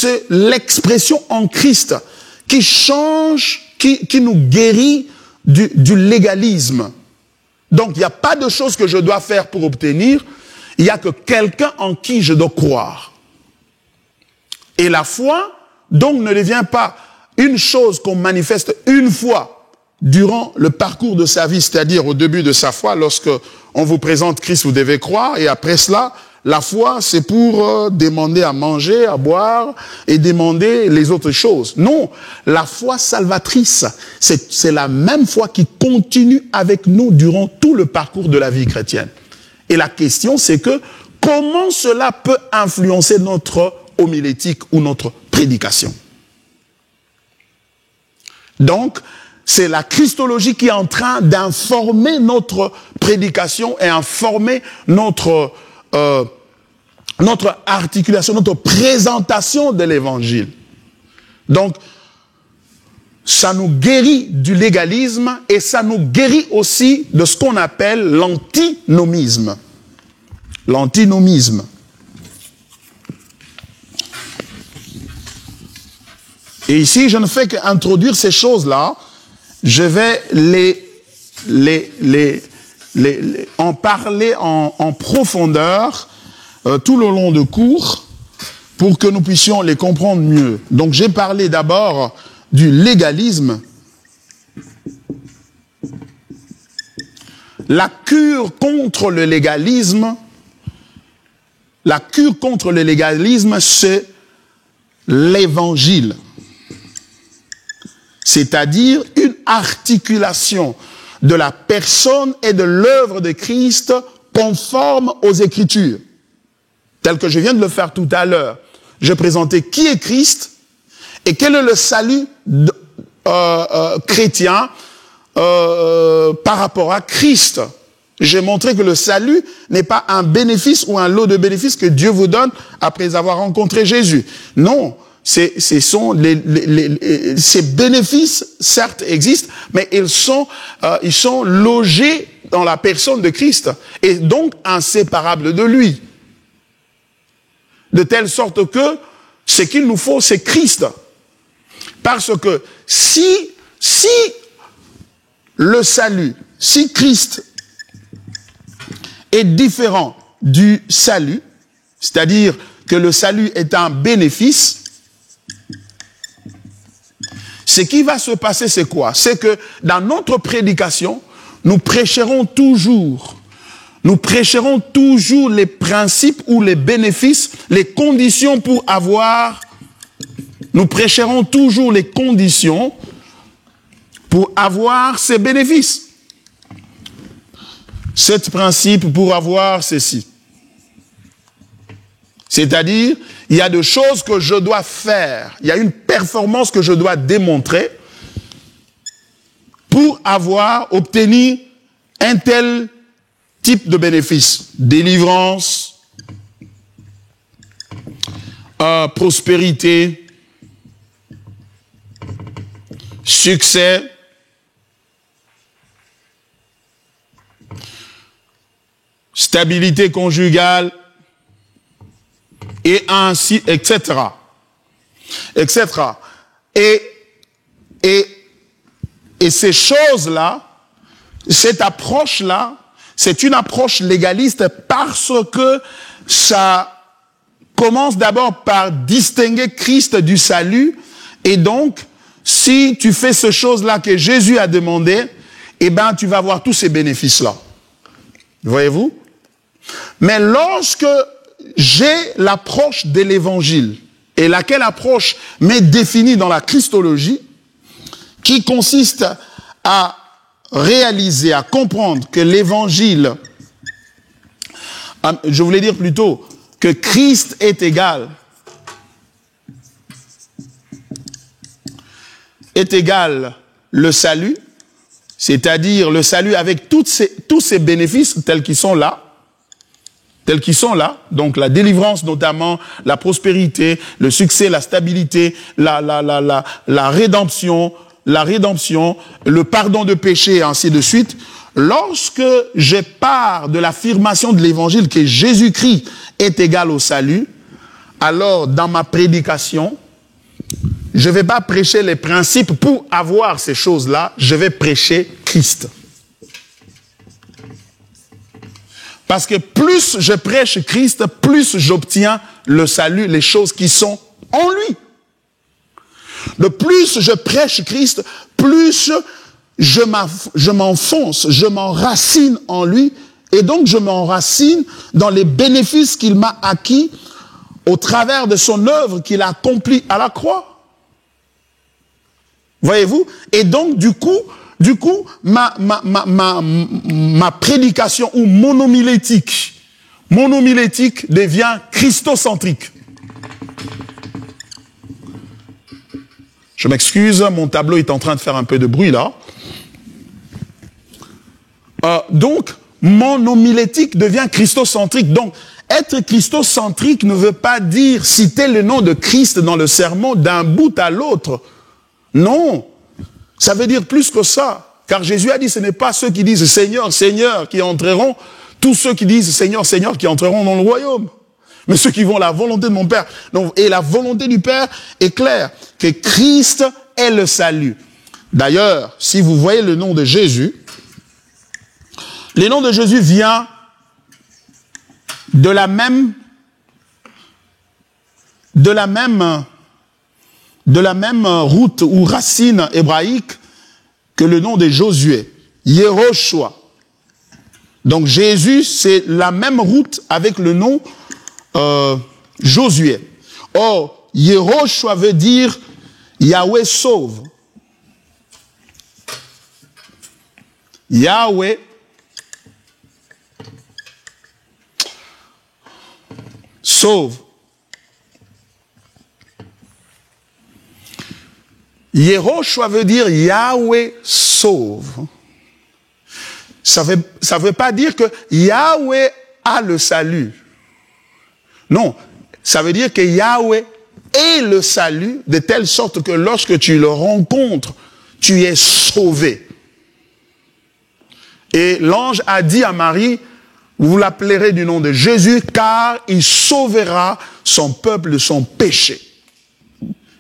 c'est l'expression en Christ qui change, qui nous guérit du légalisme. Donc, il n'y a pas de choses que je dois faire pour obtenir, il n'y a que quelqu'un en qui je dois croire. Et la foi, donc, ne devient pas une chose qu'on manifeste une fois durant le parcours de sa vie, c'est-à-dire au début de sa foi, lorsque on vous présente Christ, vous devez croire, et après cela, la foi, c'est pour demander à manger, à boire, et demander les autres choses. Non, la foi salvatrice, c'est la même foi qui continue avec nous durant tout le parcours de la vie chrétienne. Et la question, c'est que, comment cela peut influencer notre homilétique ou notre prédication? Donc, c'est la christologie qui est en train d'informer notre prédication et informer notre articulation, notre présentation de l'évangile. Donc, ça nous guérit du légalisme et ça nous guérit aussi de ce qu'on appelle l'antinomisme. L'antinomisme. Et ici, je ne fais qu'introduire ces choses-là. Je vais en parler en profondeur tout le long de cours pour que nous puissions les comprendre mieux. Donc, j'ai parlé d'abord du légalisme. La cure contre le légalisme, c'est l'évangile. C'est-à-dire une articulation de la personne et de l'œuvre de Christ conforme aux Écritures. Tel que je viens de le faire tout à l'heure. Je présentais qui est Christ et quel est le salut chrétien par rapport à Christ. J'ai montré que le salut n'est pas un bénéfice ou un lot de bénéfices que Dieu vous donne après avoir rencontré Jésus. Non. Ces bénéfices, certes, existent, mais ils sont logés dans la personne de Christ et donc inséparables de lui. De telle sorte que ce qu'il nous faut, c'est Christ. Parce que si le salut, si Christ est différent du salut, c'est-à-dire que le salut est un bénéfice, ce qui va se passer, c'est quoi? C'est que dans notre prédication, nous prêcherons toujours les principes ou les bénéfices, les conditions pour avoir, nous prêcherons toujours les conditions pour avoir ces bénéfices. Cet principe pour avoir ceci. C'est-à-dire, il y a des choses que je dois faire, il y a une performance que je dois démontrer pour obtenir un tel type de bénéfice. Délivrance, prospérité, succès, stabilité conjugale, et ainsi, etc. Etc. Et ces choses-là, cette approche-là, c'est une approche légaliste parce que ça commence d'abord par distinguer Christ du salut. Et donc, si tu fais ces choses-là que Jésus a demandé, eh ben, tu vas avoir tous ces bénéfices-là. Voyez-vous? Mais lorsque j'ai l'approche de l'évangile, et laquelle approche m'est définie dans la christologie, qui consiste à réaliser, à comprendre que l'évangile, je voulais dire plutôt que Christ est égal le salut, c'est-à-dire le salut avec tous ces bénéfices tels qu'ils sont là, donc la délivrance notamment, la prospérité, le succès, la stabilité, la rédemption, le pardon de péché et ainsi de suite. Lorsque je pars de l'affirmation de l'évangile que Jésus-Christ est égal au salut, alors dans ma prédication, je ne vais pas prêcher les principes pour avoir ces choses-là, je vais prêcher Christ. Parce que plus je prêche Christ, plus j'obtiens le salut, les choses qui sont en lui. Le plus je prêche Christ, plus je m'enfonce, je m'enracine en lui, et donc je m'enracine dans les bénéfices qu'il m'a acquis au travers de son œuvre qu'il a accomplie à la croix. Voyez-vous? Et donc, du coup, ma prédication ou mon homilétique devient christocentrique. Je m'excuse, mon tableau est en train de faire un peu de bruit là. Donc, mon homilétique devient christocentrique. Donc, être christocentrique ne veut pas dire citer le nom de Christ dans le sermon d'un bout à l'autre. Non, ça veut dire plus que ça. Car Jésus a dit, ce n'est pas ceux qui disent Seigneur, Seigneur qui entreront, tous ceux qui disent Seigneur, Seigneur qui entreront dans le royaume. Mais ceux qui vont à la volonté de mon Père. Donc, et la volonté du Père est claire, que Christ est le salut. D'ailleurs, si vous voyez le nom de Jésus, le nom de Jésus vient de la même route ou racine hébraïque que le nom de Josué, Yehoshua. Donc Jésus, c'est la même route avec le nom Josué. Or, Yehoshua veut dire Yahweh sauve. Yahweh sauve. Yehoshua veut dire Yahweh sauve. Ça veut pas dire que Yahweh a le salut. Non, ça veut dire que Yahweh est le salut de telle sorte que lorsque tu le rencontres, tu es sauvé. Et l'ange a dit à Marie, vous l'appellerez du nom de Jésus, car il sauvera son peuple de son péché.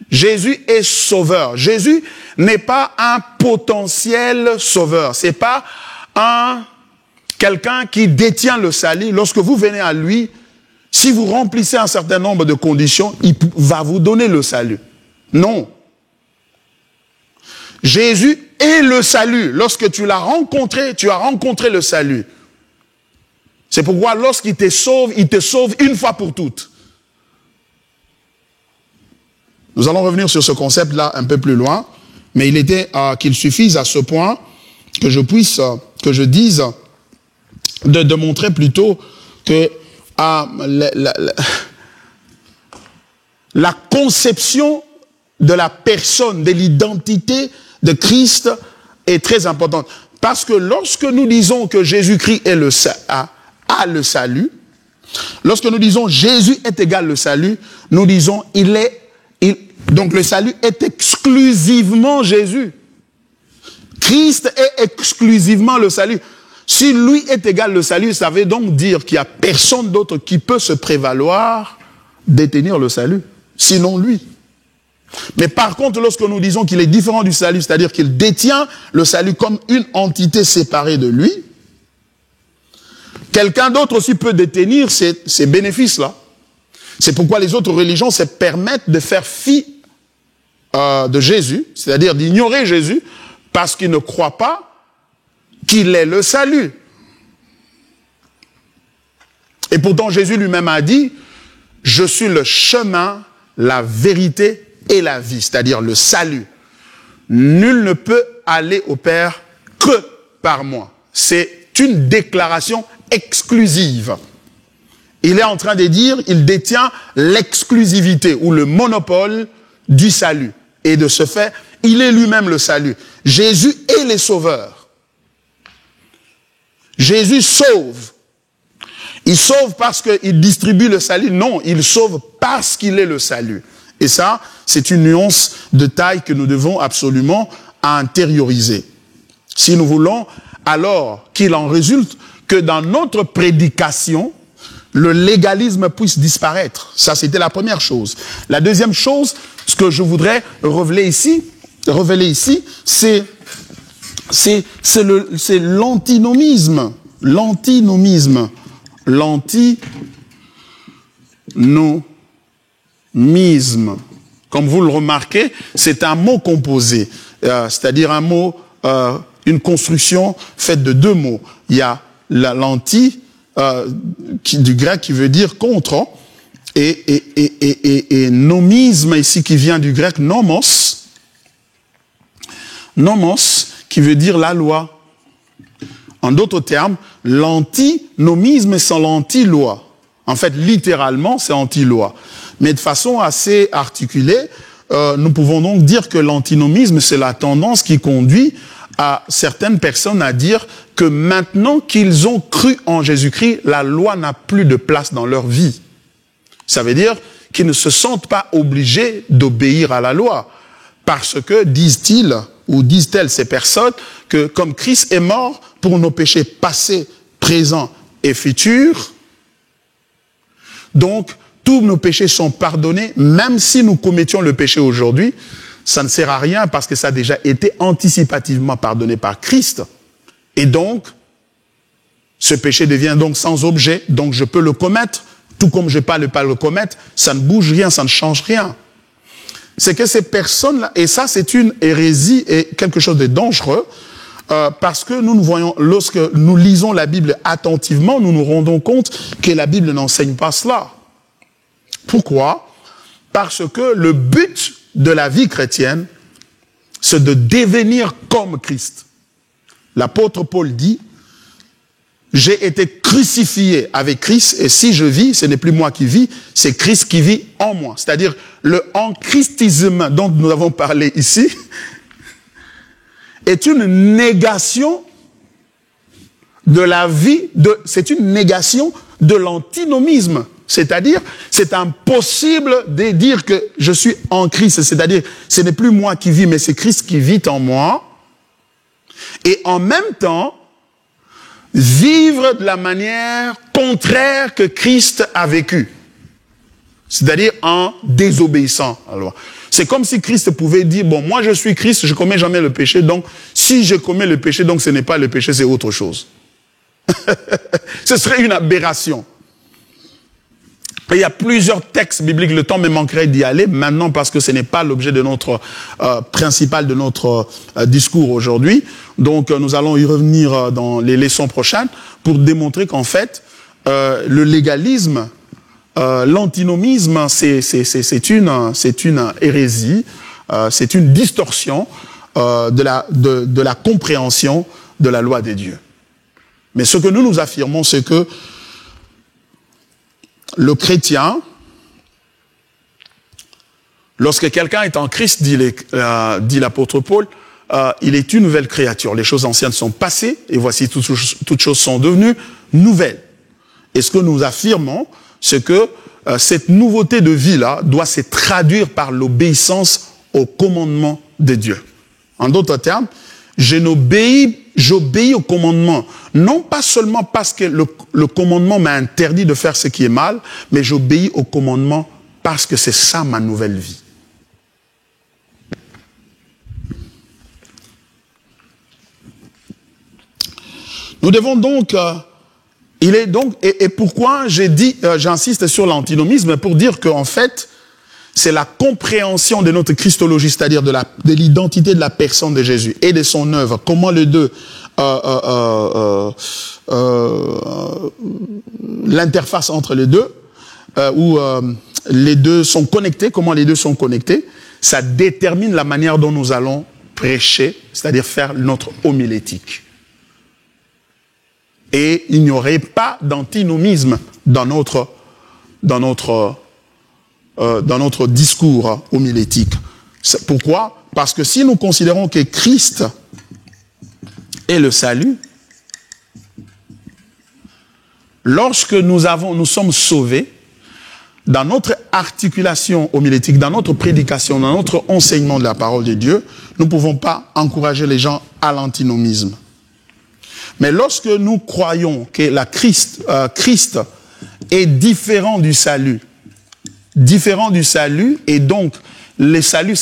Jésus est sauveur. Jésus n'est pas un potentiel sauveur. C'est pas quelqu'un qui détient le salut. Lorsque vous venez à lui, si vous remplissez un certain nombre de conditions, il va vous donner le salut. Non. Jésus est le salut. Lorsque tu l'as rencontré, tu as rencontré le salut. C'est pourquoi lorsqu'il te sauve une fois pour toutes. Nous allons revenir sur ce concept-là un peu plus loin, mais il était qu'il suffise à ce point que je dise, de montrer plutôt que la conception de la personne, de l'identité de Christ est très importante. Parce que lorsque nous disons que Jésus-Christ a le salut, lorsque nous disons Jésus est égal le salut, nous disons donc le salut est exclusivement Jésus. Christ est exclusivement le salut. Si lui est égal le salut, ça veut donc dire qu'il n'y a personne d'autre qui peut se prévaloir détenir le salut, sinon lui. Mais par contre, lorsque nous disons qu'il est différent du salut, c'est-à-dire qu'il détient le salut comme une entité séparée de lui, quelqu'un d'autre aussi peut détenir ces bénéfices-là. C'est pourquoi les autres religions se permettent de faire fi de Jésus, c'est-à-dire d'ignorer Jésus, parce qu'ils ne croient pas qu'il est le salut. Et pourtant, Jésus lui-même a dit, « Je suis le chemin, la vérité et la vie », c'est-à-dire le salut. Nul ne peut aller au Père que par moi. C'est une déclaration exclusive. Il est en train de dire, il détient l'exclusivité ou le monopole du salut. Et de ce fait, il est lui-même le salut. Jésus est le sauveur. Jésus sauve. Il sauve parce qu'il distribue le salut. Non, il sauve parce qu'il est le salut. Et ça, c'est une nuance de taille que nous devons absolument intérioriser. Si nous voulons, alors qu'il en résulte que dans notre prédication, le légalisme puisse disparaître. Ça, c'était la première chose. La deuxième chose, ce que je voudrais révéler ici, c'est l'antinomisme. L'antinomisme. L'antinomisme. Comme vous le remarquez, c'est un mot composé. C'est-à-dire un mot, une construction faite de deux mots. Il y a l'anti, du grec qui veut dire contre, et nomisme ici qui vient du grec nomos, qui veut dire la loi. En d'autres termes, l'antinomisme c'est l'anti-loi. En fait, littéralement, c'est anti-loi. Mais de façon assez articulée, nous pouvons donc dire que l'antinomisme, c'est la tendance qui conduit à certaines personnes à dire que maintenant qu'ils ont cru en Jésus-Christ, la loi n'a plus de place dans leur vie. Ça veut dire qu'ils ne se sentent pas obligés d'obéir à la loi. Parce que, disent-ils, ou disent-elles ces personnes, que comme Christ est mort pour nos péchés passés, présents et futurs, donc tous nos péchés sont pardonnés, même si nous commettions le péché aujourd'hui, ça ne sert à rien parce que ça a déjà été anticipativement pardonné par Christ. Et donc, ce péché devient donc sans objet, donc je peux le commettre, tout comme je ne peux pas le commettre, ça ne bouge rien, ça ne change rien. C'est que ces personnes-là, et ça c'est une hérésie et quelque chose de dangereux, parce que nous voyons, lorsque nous lisons la Bible attentivement, nous nous rendons compte que la Bible n'enseigne pas cela. Pourquoi? Parce que le but de la vie chrétienne, c'est de devenir comme Christ. L'apôtre Paul dit, j'ai été crucifié avec Christ, et si je vis, ce n'est plus moi qui vis, c'est Christ qui vit en moi. C'est-à-dire, le en-christisme dont nous avons parlé ici, est une négation de la vie, c'est une négation de l'antinomisme. C'est-à-dire, c'est impossible de dire que je suis en Christ. C'est-à-dire, ce n'est plus moi qui vis, mais c'est Christ qui vit en moi. Et en même temps, vivre de la manière contraire que Christ a vécu. C'est-à-dire en désobéissant à la loi. C'est comme si Christ pouvait dire, bon, moi je suis Christ, je commets jamais le péché, donc si je commets le péché, donc ce n'est pas le péché, c'est autre chose. Ce serait une aberration. Et il y a plusieurs textes bibliques, le temps me manquerait d'y aller maintenant parce que ce n'est pas l'objet de notre principal de notre discours aujourd'hui. Donc nous allons y revenir dans les leçons prochaines pour démontrer qu'en fait le légalisme, l'antinomisme, c'est une hérésie, c'est une distorsion de la compréhension de la loi des dieux. Mais ce que nous affirmons, c'est que le chrétien, lorsque quelqu'un est en Christ, dit l'apôtre Paul, il est une nouvelle créature. Les choses anciennes sont passées et voici toutes choses sont devenues nouvelles. Et ce que nous affirmons, c'est que cette nouveauté de vie-là doit se traduire par l'obéissance au commandement de Dieu. En d'autres termes, j'obéis au commandement, non pas seulement parce que le commandement m'a interdit de faire ce qui est mal, mais j'obéis au commandement parce que c'est ça ma nouvelle vie. Nous devons donc, et pourquoi j'insiste sur l'antinomisme, pour dire qu'en fait, c'est la compréhension de notre christologie, c'est-à-dire de l'identité de la personne de Jésus et de son œuvre, comment les deux, l'interface entre les deux, où les deux sont connectés, comment les deux sont connectés, ça détermine la manière dont nous allons prêcher, c'est-à-dire faire notre homilétique. Et il n'y aurait pas d'antinomisme dans notre discours homilétique. Pourquoi? Parce que si nous considérons que Christ est le salut, lorsque nous sommes sauvés, dans notre articulation homilétique, dans notre prédication, dans notre enseignement de la parole de Dieu, nous ne pouvons pas encourager les gens à l'antinomisme. Mais lorsque nous croyons que Christ est différent du salut. Différent du salut, et donc le salut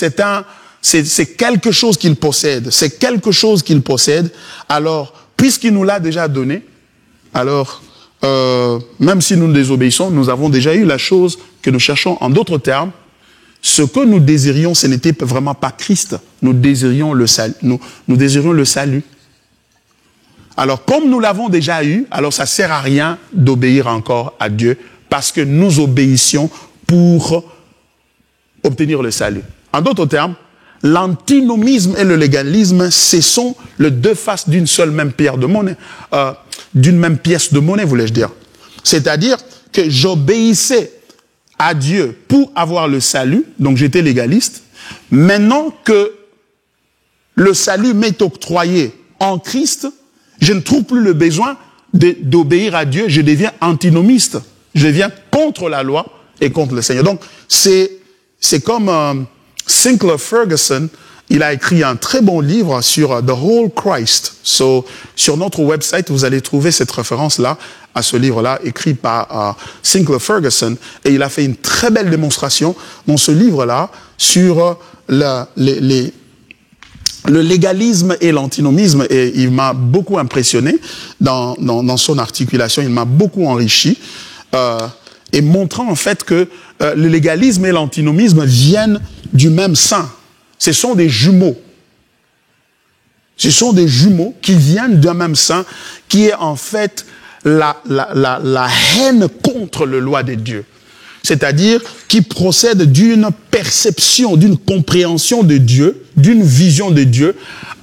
c'est quelque chose qu'il possède. C'est quelque chose qu'il possède. Alors, puisqu'il nous l'a déjà donné, alors, même si nous nous désobéissons, nous avons déjà eu la chose que nous cherchons. En d'autres termes, ce que nous désirions, ce n'était vraiment pas Christ. Nous désirions le salut. Nous désirions le salut. Alors, comme nous l'avons déjà eu, alors ça ne sert à rien d'obéir encore à Dieu, parce que nous obéissions pour obtenir le salut. En d'autres termes, l'antinomisme et le légalisme, ce sont les deux faces d'une seule même pierre de monnaie, d'une même pièce de monnaie, voulais-je dire. C'est-à-dire que j'obéissais à Dieu pour avoir le salut, donc j'étais légaliste. Maintenant que le salut m'est octroyé en Christ, je ne trouve plus le besoin d'obéir à Dieu, je deviens antinomiste. Je deviens contre la loi et contre le Seigneur. Donc, c'est comme Sinclair Ferguson, il a écrit un très bon livre sur The Whole Christ. Sur notre website, vous allez trouver cette référence-là, à ce livre-là, écrit par Sinclair Ferguson. Et il a fait une très belle démonstration dans ce livre-là sur le légalisme et l'antinomisme. Et il m'a beaucoup impressionné dans son articulation, il m'a beaucoup enrichi. Et montrant en fait que le légalisme et l'antinomisme viennent du même sein. Ce sont des jumeaux. Ce sont des jumeaux qui viennent d'un même sein, qui est en fait la haine contre la loi de Dieu. C'est-à-dire qui procède d'une perception, d'une compréhension de Dieu, d'une vision de Dieu.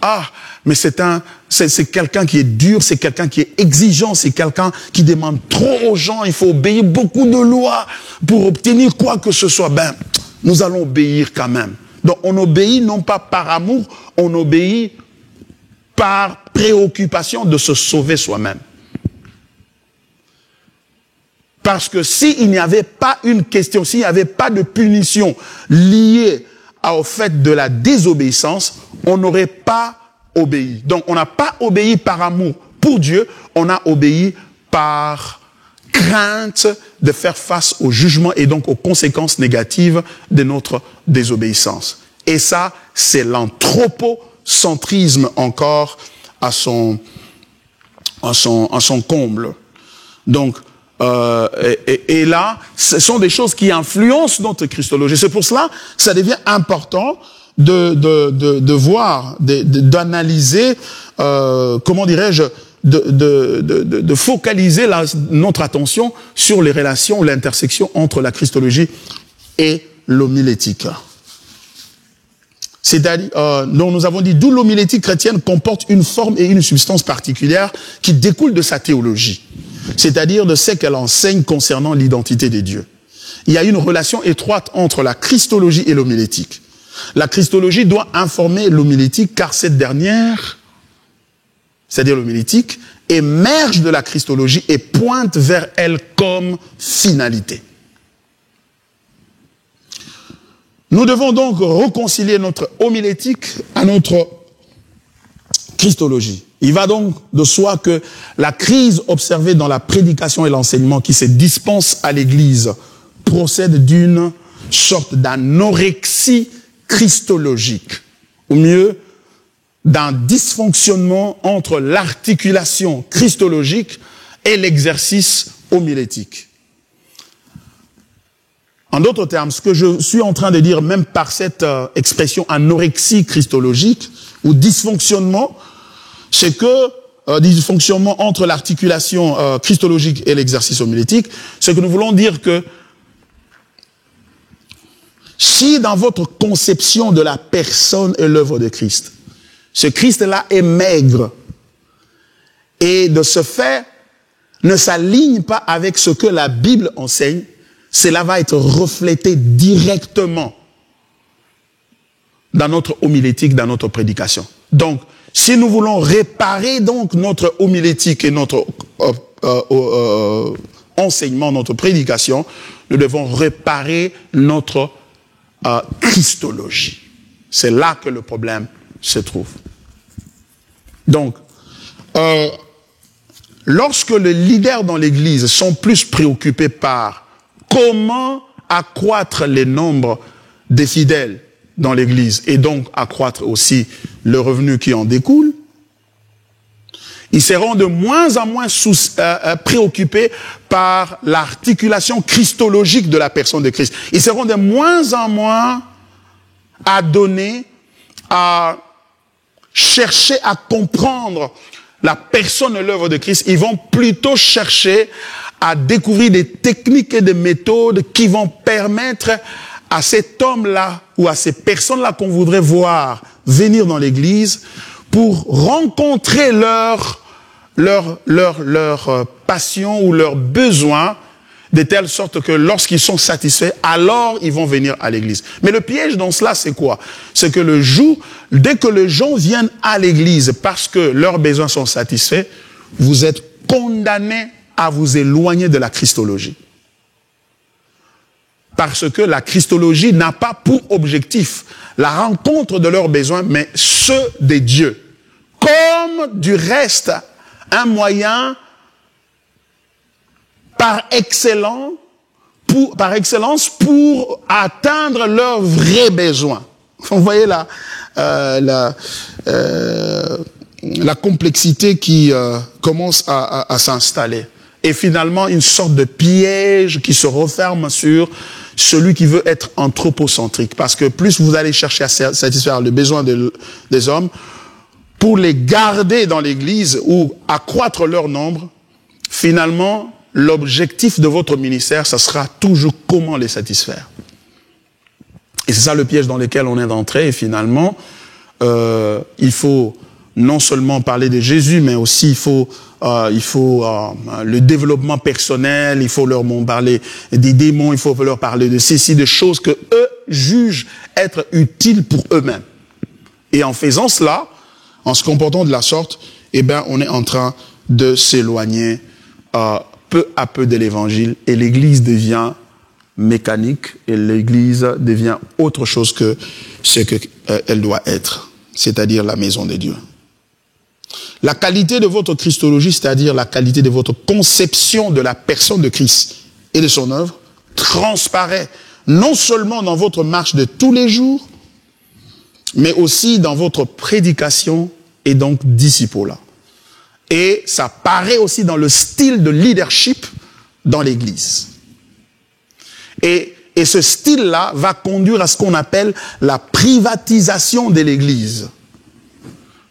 Ah, mais c'est quelqu'un qui est dur, c'est quelqu'un qui est exigeant, c'est quelqu'un qui demande trop aux gens, il faut obéir beaucoup de lois pour obtenir quoi que ce soit. Ben, nous allons obéir quand même. Donc on obéit non pas par amour, on obéit par préoccupation de se sauver soi-même. Parce que s'il n'y avait pas une question, s'il n'y avait pas de punition liée au fait de la désobéissance, on n'aurait pas obéi. Donc on n'a pas obéi par amour pour Dieu, on a obéi par crainte de faire face au jugement et donc aux conséquences négatives de notre désobéissance. Et ça, c'est l'anthropocentrisme encore à son comble. Donc, et là, ce sont des choses qui influencent notre christologie. C'est pour cela que ça devient important de voir, d'analyser, comment dirais-je, de focaliser notre attention sur les relations, l'intersection entre la christologie et l'homilétique. C'est-à-dire, donc nous avons dit, d'où l'homilétique chrétienne comporte une forme et une substance particulière qui découlent de sa théologie. C'est-à-dire de ce qu'elle enseigne concernant l'identité des dieux. Il y a une relation étroite entre la christologie et l'homilétique. La christologie doit informer l'homilétique car cette dernière, c'est-à-dire l'homilétique, émerge de la christologie et pointe vers elle comme finalité. Nous devons donc réconcilier notre homilétique à notre christologie. Il va donc de soi que la crise observée dans la prédication et l'enseignement qui se dispense à l'Église procède d'une sorte d'anorexie christologique, ou mieux, d'un dysfonctionnement entre l'articulation christologique et l'exercice homilétique. En d'autres termes, ce que je suis en train de dire, même par cette expression anorexie christologique ou dysfonctionnement, c'est que dysfonctionnement entre l'articulation christologique et l'exercice homilétique, c'est que nous voulons dire que si dans votre conception de la personne et l'œuvre de Christ, ce Christ-là est maigre et de ce fait ne s'aligne pas avec ce que la Bible enseigne, cela va être reflété directement dans notre homilétique, dans notre prédication. Donc, si nous voulons réparer donc notre homilétique et notre enseignement, notre prédication, nous devons réparer notre christologie. C'est là que le problème se trouve. Donc, lorsque les leaders dans l'Église sont plus préoccupés par comment accroître les nombres des fidèles dans l'Église et donc accroître aussi le revenu qui en découle, ils seront de moins en moins préoccupés par l'articulation christologique de la personne de Christ. Ils seront de moins en moins adonnés à chercher à comprendre la personne et l'œuvre de Christ. Ils vont plutôt chercher à découvrir des techniques et des méthodes qui vont permettre à cet homme-là ou à ces personnes-là qu'on voudrait voir venir dans l'Église pour rencontrer leur passion ou leurs besoins, de telle sorte que lorsqu'ils sont satisfaits, alors ils vont venir à l'Église. Mais le piège dans cela, c'est quoi? C'est que dès que les gens viennent à l'Église parce que leurs besoins sont satisfaits, vous êtes condamnés à vous éloigner de la Christologie. Parce que la Christologie n'a pas pour objectif la rencontre de leurs besoins, mais ceux des dieux. Comme du reste, un moyen par excellence pour atteindre leurs vrais besoins. Vous voyez la complexité qui commence à s'installer. Et finalement, une sorte de piège qui se referme sur celui qui veut être anthropocentrique. Parce que plus vous allez chercher à satisfaire le besoin des hommes, pour les garder dans l'Église ou accroître leur nombre, finalement, l'objectif de votre ministère, ça sera toujours comment les satisfaire. Et c'est ça le piège dans lequel on est entré. Et finalement, il faut non seulement parler de Jésus, mais aussi il faut le développement personnel, il faut leur parler des démons, il faut leur parler de ceci, de choses que eux jugent être utiles pour eux-mêmes. Et en faisant cela, en se comportant de la sorte, eh ben, on est en train de s'éloigner peu à peu de l'évangile et l'Église devient mécanique et l'Église devient autre chose que ce qu'elle doit être, c'est-à-dire la maison de Dieu. La qualité de votre christologie, c'est-à-dire la qualité de votre conception de la personne de Christ et de son œuvre, transparaît non seulement dans votre marche de tous les jours, mais aussi dans votre prédication et donc disciple-là. Et ça paraît aussi dans le style de leadership dans l'Église. Et ce style-là va conduire à ce qu'on appelle la privatisation de l'Église.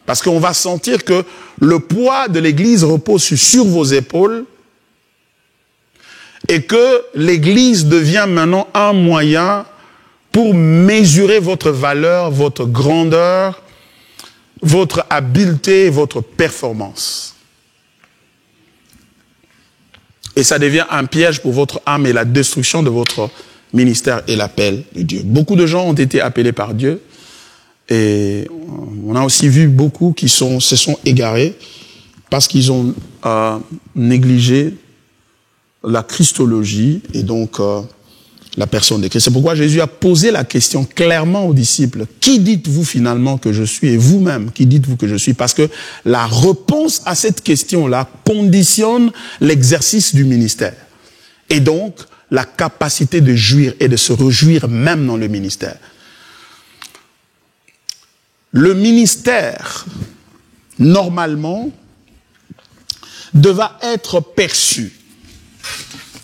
Parce qu'on va sentir que le poids de l'Église repose sur vos épaules et que l'Église devient maintenant un moyen pour mesurer votre valeur, votre grandeur, votre habileté, votre performance. Et ça devient un piège pour votre âme et la destruction de votre ministère et l'appel de Dieu. Beaucoup de gens ont été appelés par Dieu et on a aussi vu beaucoup qui se sont égarés parce qu'ils ont négligé la christologie et donc la personne de Christ. C'est pourquoi Jésus a posé la question clairement aux disciples. Qui dites-vous finalement que je suis? Et vous-même, qui dites-vous que je suis? Parce que la réponse à cette question-là conditionne l'exercice du ministère. Et donc, la capacité de jouir et de se réjouir même dans le ministère. Le ministère, normalement, devra être perçu.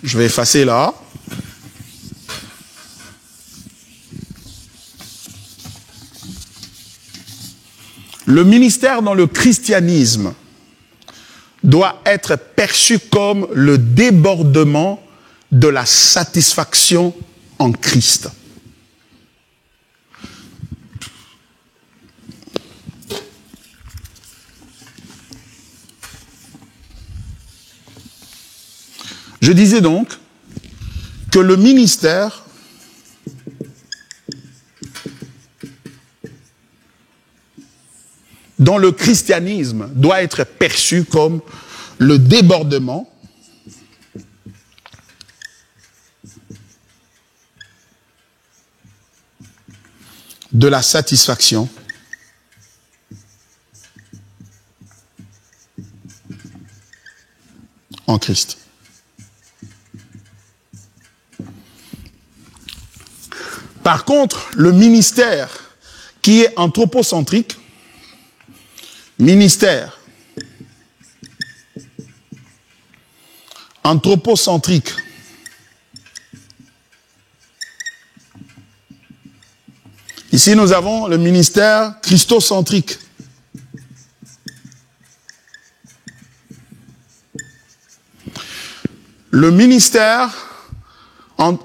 Je vais effacer là. Le ministère dans le christianisme doit être perçu comme le débordement de la satisfaction en Christ. Je disais donc que le ministère dans le christianisme doit être perçu comme le débordement de la satisfaction Christ. Par contre, le ministère qui est anthropocentrique, ministère anthropocentrique, ici nous avons le ministère christocentrique. Le ministère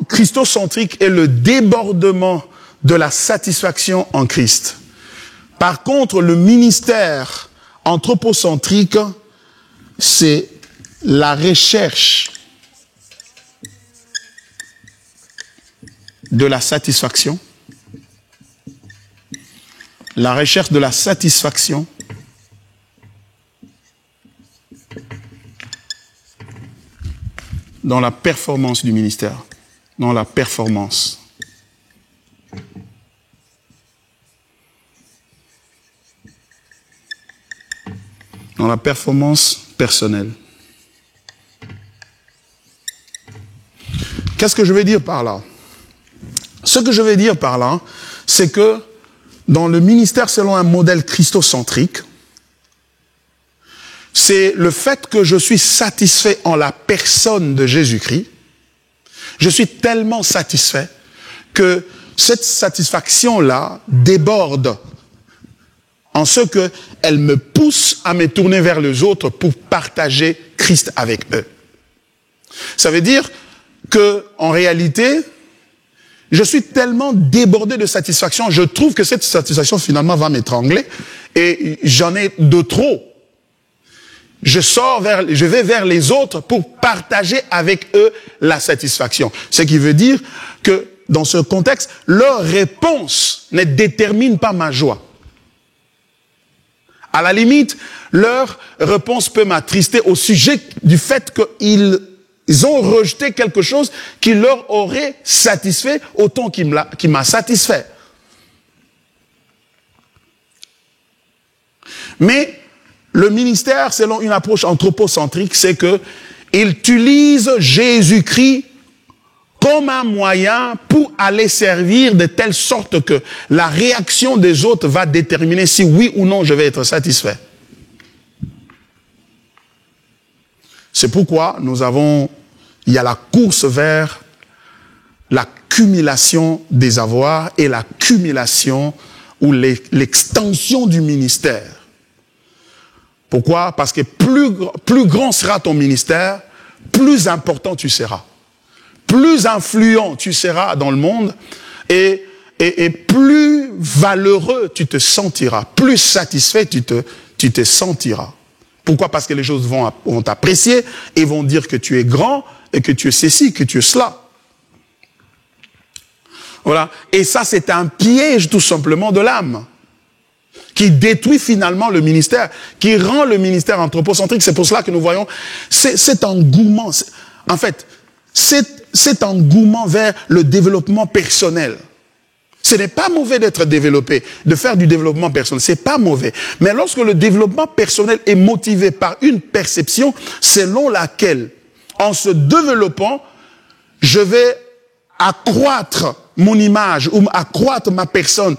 christocentrique est le débordement de la satisfaction en Christ. Par contre, le ministère anthropocentrique, c'est la recherche de la satisfaction. La recherche de la satisfaction dans la performance du ministère. Dans la performance. Dans la performance personnelle. Qu'est-ce que je vais dire par là? Ce que je vais dire par là, c'est que dans le ministère selon un modèle christocentrique, c'est le fait que je suis satisfait en la personne de Jésus-Christ. Je suis tellement satisfait que cette satisfaction-là déborde en ce qu'elle me pousse à me tourner vers les autres pour partager Christ avec eux. Ça veut dire que, en réalité, je suis tellement débordé de satisfaction, je trouve que cette satisfaction finalement va m'étrangler et j'en ai de trop. Je vais vers les autres pour partager avec eux la satisfaction. Ce qui veut dire que, dans ce contexte, leur réponse ne détermine pas ma joie. À la limite, leur réponse peut m'attrister au sujet du fait qu'ils ont rejeté quelque chose qui leur aurait satisfait autant qu'il m'a satisfait. Mais le ministère, selon une approche anthropocentrique, c'est que il utilise Jésus-Christ comme un moyen pour aller servir de telle sorte que la réaction des autres va déterminer si oui ou non je vais être satisfait. C'est pourquoi il y a la course vers l'accumulation des avoirs et l'accumulation ou l'extension du ministère. Pourquoi? Parce que plus grand sera ton ministère, plus important tu seras. Plus influent tu seras dans le monde et plus valeureux tu te sentiras. Plus satisfait tu te sentiras. Pourquoi? Parce que les choses vont t'apprécier et vont dire que tu es grand et que tu es ceci, que tu es cela. Voilà. Et ça, c'est un piège tout simplement de l'âme qui détruit finalement le ministère, qui rend le ministère anthropocentrique. C'est pour cela que nous voyons cet engouement, en fait, cet engouement vers le développement personnel. Ce n'est pas mauvais d'être développé, de faire du développement personnel, c'est pas mauvais. Mais lorsque le développement personnel est motivé par une perception selon laquelle, en se développant, je vais accroître mon image ou accroître ma personne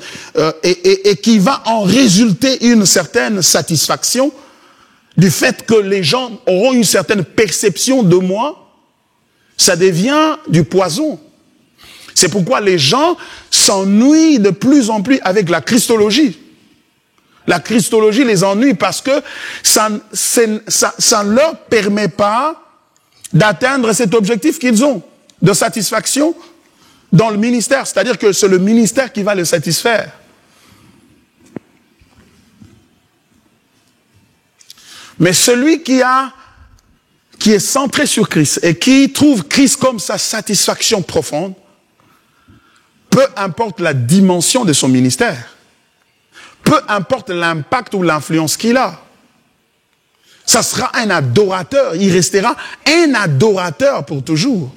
et qui va en résulter une certaine satisfaction du fait que les gens auront une certaine perception de moi, ça devient du poison. C'est pourquoi les gens s'ennuient de plus en plus avec la christologie. La christologie les ennuie parce que ça ne leur permet pas d'atteindre cet objectif qu'ils ont de satisfaction dans le ministère. C'est-à-dire que c'est le ministère qui va les satisfaire. Mais celui qui est centré sur Christ et qui trouve Christ comme sa satisfaction profonde, peu importe la dimension de son ministère, peu importe l'impact ou l'influence qu'il a, ça sera un adorateur, il restera un adorateur pour toujours.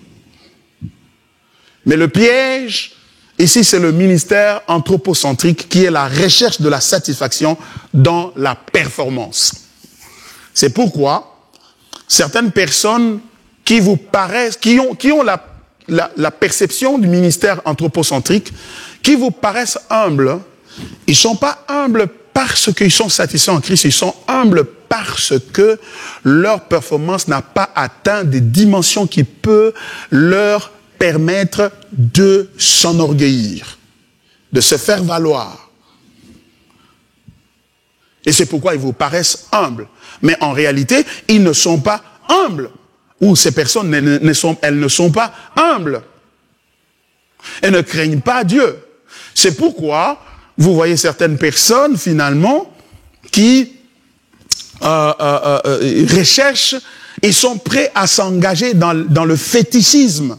Mais le piège, ici, c'est le ministère anthropocentrique qui est la recherche de la satisfaction dans la performance. C'est pourquoi certaines personnes qui vous paraissent, qui ont la perception du ministère anthropocentrique, qui vous paraissent humbles, ils ne sont pas humbles parce qu'ils sont satisfaits en Christ, ils sont humbles parce que leur performance n'a pas atteint des dimensions qui peuvent leur permettre de s'enorgueillir, de se faire valoir. Et c'est pourquoi ils vous paraissent humbles. Mais en réalité, ils ne sont pas humbles. Ou ces personnes, elles ne sont pas humbles. Elles ne craignent pas Dieu. C'est pourquoi vous voyez certaines personnes, finalement, qui recherchent, ils sont prêts à s'engager dans le fétichisme.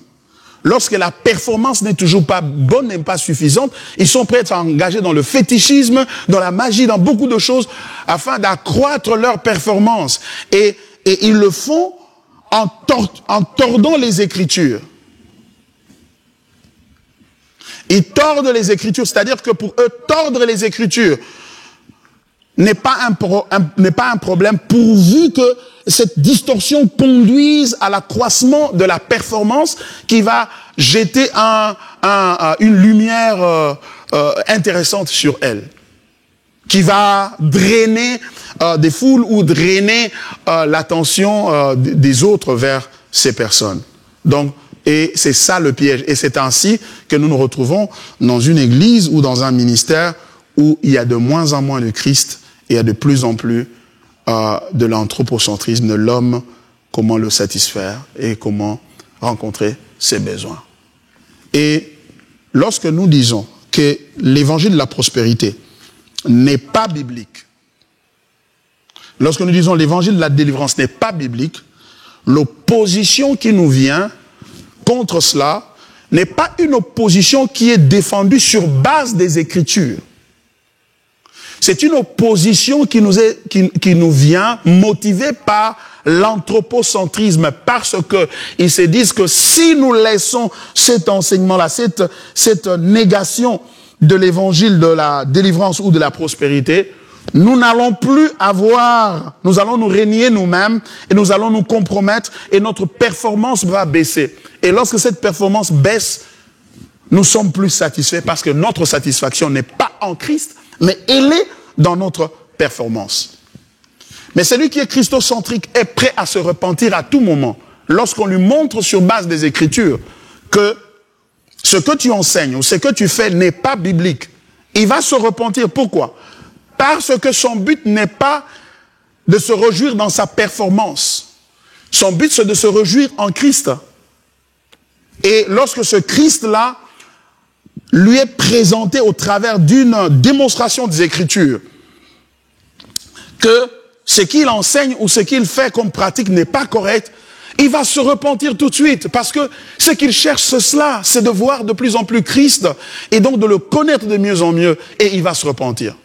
Lorsque la performance n'est toujours pas bonne, n'est pas suffisante, ils sont prêts à s'engager dans le fétichisme, dans la magie, dans beaucoup de choses, afin d'accroître leur performance. Et ils le font en tordant les Écritures. Ils tordent les Écritures, c'est-à-dire que pour eux, tordre les Écritures n'est pas un problème pourvu que cette distorsion conduise à l'accroissement de la performance qui va jeter une lumière intéressante sur elle, qui va drainer des foules ou drainer l'attention des autres vers ces personnes. Donc, et c'est ça le piège. Et c'est ainsi que nous nous retrouvons dans une église ou dans un ministère où il y a de moins en moins de Christ et il y a de plus en plus de l'anthropocentrisme de l'homme, comment le satisfaire et comment rencontrer ses besoins. Et lorsque nous disons que l'évangile de la prospérité n'est pas biblique, lorsque nous disons l'évangile de la délivrance n'est pas biblique, l'opposition qui nous vient contre cela n'est pas une opposition qui est défendue sur base des Écritures. C'est une opposition qui nous vient motivée par l'anthropocentrisme, parce que ils se disent que si nous laissons cet enseignement-là, cette négation de l'évangile de la délivrance ou de la prospérité, nous n'allons plus nous allons nous régner nous-mêmes et nous allons nous compromettre et notre performance va baisser. Et lorsque cette performance baisse, nous sommes plus satisfaits parce que notre satisfaction n'est pas en Christ, mais elle est dans notre performance. Mais celui qui est christocentrique est prêt à se repentir à tout moment lorsqu'on lui montre sur base des Écritures que ce que tu enseignes ou ce que tu fais n'est pas biblique. Il va se repentir. Pourquoi? Parce que son but n'est pas de se réjouir dans sa performance. Son but, c'est de se réjouir en Christ. Et lorsque ce Christ-là lui est présenté au travers d'une démonstration des Écritures, que ce qu'il enseigne ou ce qu'il fait comme pratique n'est pas correct, il va se repentir tout de suite, parce que ce qu'il cherche, c'est cela, c'est de voir de plus en plus Christ, et donc de le connaître de mieux en mieux, et il va se repentir.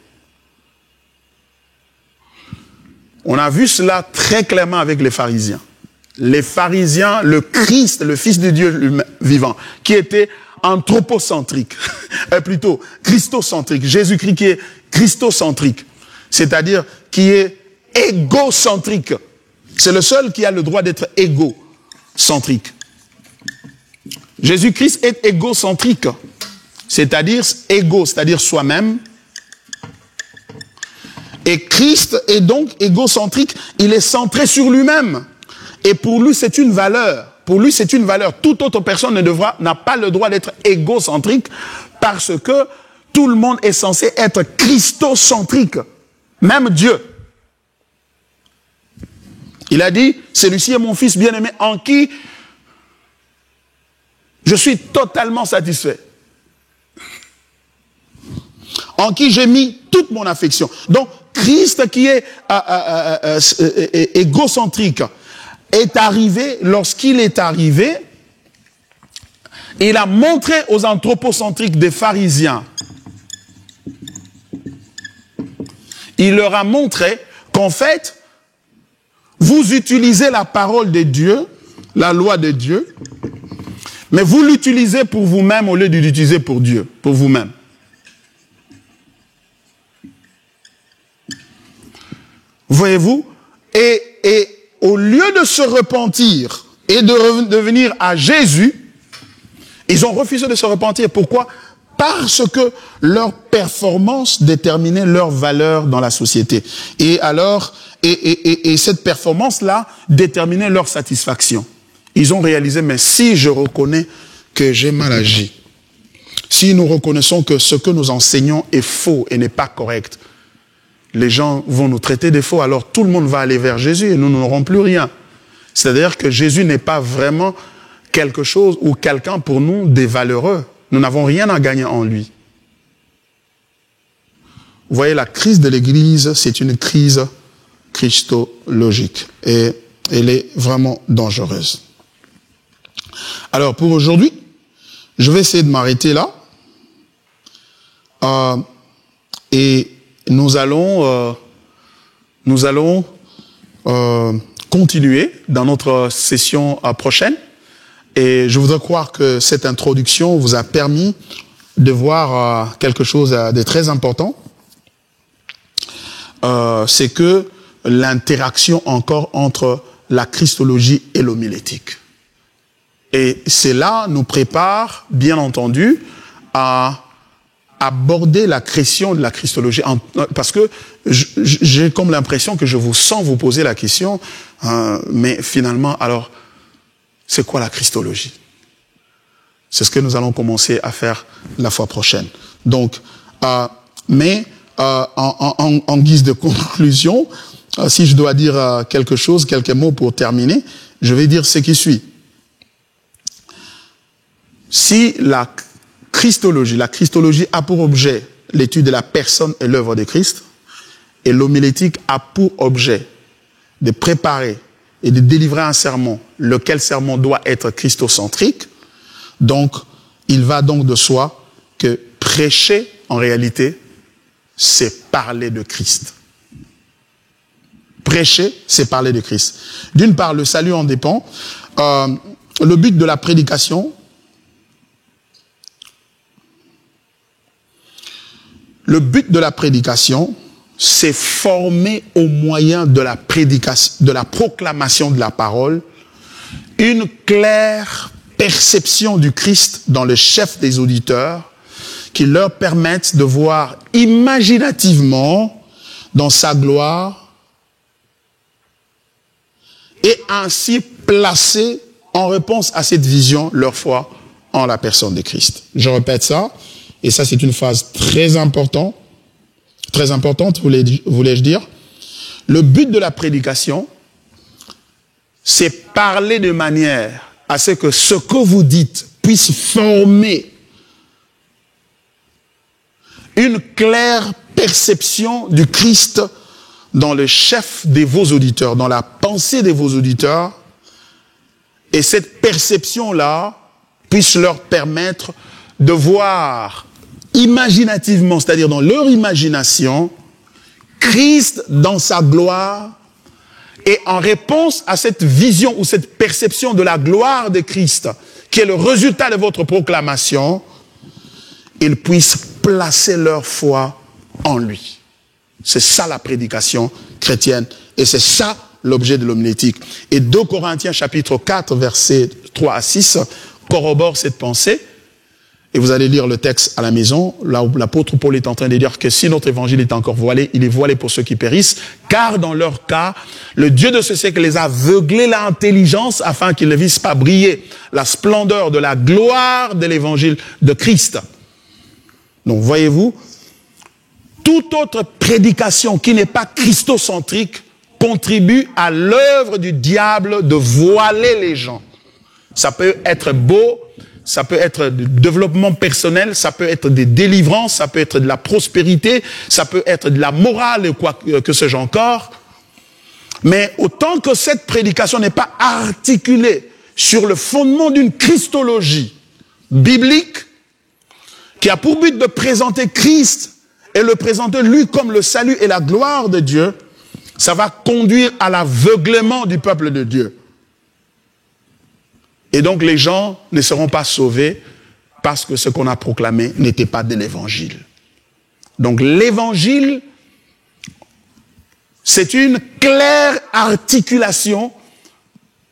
On a vu cela très clairement avec les pharisiens. Les pharisiens, le Christ, le Fils de Dieu vivant, qui était anthropocentrique, plutôt christocentrique, Jésus-Christ qui est christocentrique, c'est-à-dire qui est égocentrique. C'est le seul qui a le droit d'être égocentrique. Jésus-Christ est égocentrique, c'est-à-dire c'est-à-dire soi-même. Et Christ est donc égocentrique, il est centré sur lui-même. Et pour lui, c'est une valeur. Pour lui, c'est une valeur. Toute autre personne n'a pas le droit d'être égocentrique parce que tout le monde est censé être christocentrique. Même Dieu. Il a dit, celui-ci est mon fils bien-aimé en qui je suis totalement satisfait. En qui j'ai mis toute mon affection. Donc, Christ qui est égocentrique est arrivé, lorsqu'il est arrivé, il a montré aux anthropocentriques des pharisiens, il leur a montré qu'en fait, vous utilisez la parole de Dieu, la loi de Dieu, mais vous l'utilisez pour vous-même au lieu de l'utiliser pour Dieu, pour vous-même. Voyez-vous? Et au lieu de se repentir et de venir à Jésus, ils ont refusé de se repentir. Pourquoi? Parce que leur performance déterminait leur valeur dans la société. Et alors, et cette performance-là déterminait leur satisfaction. Ils ont réalisé, mais si je reconnais que j'ai mal agi, si nous reconnaissons que ce que nous enseignons est faux et n'est pas correct, les gens vont nous traiter de faux, alors tout le monde va aller vers Jésus et nous n'aurons plus rien. C'est-à-dire que Jésus n'est pas vraiment quelque chose ou quelqu'un pour nous de valeureux. Nous n'avons rien à gagner en lui. Vous voyez, la crise de l'Église, c'est une crise christologique et elle est vraiment dangereuse. Alors, pour aujourd'hui, je vais essayer de m'arrêter là. Et nous allons continuer dans notre session prochaine. Et je voudrais croire que cette introduction vous a permis de voir quelque chose de très important. C'est que l'interaction encore entre la christologie et l'homilétique. Et cela nous prépare, bien entendu, à aborder la question de la christologie. Parce que j'ai comme l'impression que je vous sens vous poser la question, mais finalement, alors, c'est quoi la christologie? C'est ce que nous allons commencer à faire la fois prochaine. Donc, en guise de conclusion, si je dois dire quelque chose, quelques mots pour terminer, je vais dire ce qui suit. Si la christologie a pour objet l'étude de la personne et l'œuvre de Christ, et l'homilétique a pour objet de préparer et de délivrer un sermon, lequel sermon doit être christocentrique, donc il va donc de soi que prêcher, en réalité, c'est parler de Christ. Prêcher, c'est parler de Christ. D'une part, le salut en dépend. Le but de la prédication, c'est former au moyen de la prédication, de la proclamation de la parole, une claire perception du Christ dans le chef des auditeurs, qui leur permettent de voir imaginativement dans sa gloire et ainsi placer en réponse à cette vision leur foi en la personne de Christ. Je répète ça, et ça c'est une phase très importante, voulais-je dire. Le but de la prédication, c'est parler de manière à ce que ce que vous dites puisse former une claire perception du Christ dans le chef de vos auditeurs, dans la pensée de vos auditeurs, et cette perception-là puisse leur permettre de voir imaginativement, c'est-à-dire dans leur imagination, Christ dans sa gloire, et en réponse à cette vision ou cette perception de la gloire de Christ, qui est le résultat de votre proclamation, ils puissent placer leur foi en lui. C'est ça la prédication chrétienne, et c'est ça l'objet de l'homilétique. Et 2 Corinthiens chapitre 4, versets 3 à 6, corrobore cette pensée. Et vous allez lire le texte à la maison, là où l'apôtre Paul est en train de dire que si notre évangile est encore voilé, il est voilé pour ceux qui périssent, car dans leur cas, le Dieu de ce siècle les a aveuglés l'intelligence afin qu'ils ne vissent pas briller la splendeur de la gloire de l'évangile de Christ. Donc voyez-vous, toute autre prédication qui n'est pas christocentrique contribue à l'œuvre du diable de voiler les gens. Ça peut être beau, ça peut être du développement personnel, ça peut être des délivrances, ça peut être de la prospérité, ça peut être de la morale, quoi que sais-je encore. Mais autant que cette prédication n'est pas articulée sur le fondement d'une christologie biblique, qui a pour but de présenter Christ et le présenter lui comme le salut et la gloire de Dieu, ça va conduire à l'aveuglement du peuple de Dieu. Et donc les gens ne seront pas sauvés parce que ce qu'on a proclamé n'était pas de l'évangile. Donc l'évangile, C'est une claire articulation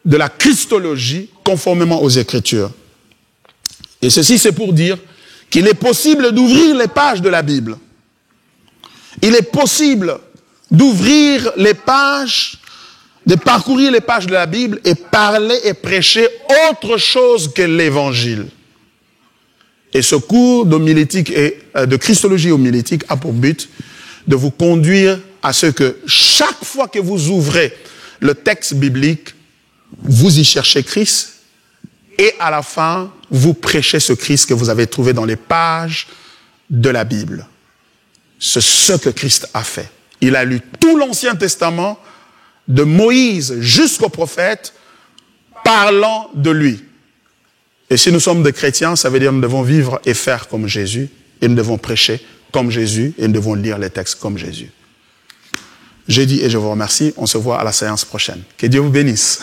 de la christologie conformément aux Écritures. Et ceci, c'est pour dire qu'il est possible d'ouvrir les pages de la Bible. Il est possible d'ouvrir les pages, de parcourir les pages de la Bible et parler et prêcher autre chose que l'Évangile. Et ce cours d'homilétique et de christologie homilétique a pour but de vous conduire à ce que chaque fois que vous ouvrez le texte biblique, vous y cherchez Christ et à la fin, vous prêchez ce Christ que vous avez trouvé dans les pages de la Bible. C'est ce que Christ a fait. Il a lu tout l'Ancien Testament, de Moïse jusqu'au prophète, parlant de lui. Et si nous sommes des chrétiens, ça veut dire que nous devons vivre et faire comme Jésus, et nous devons prêcher comme Jésus, et nous devons lire les textes comme Jésus. J'ai dit et je vous remercie. On se voit à la séance prochaine. Que Dieu vous bénisse.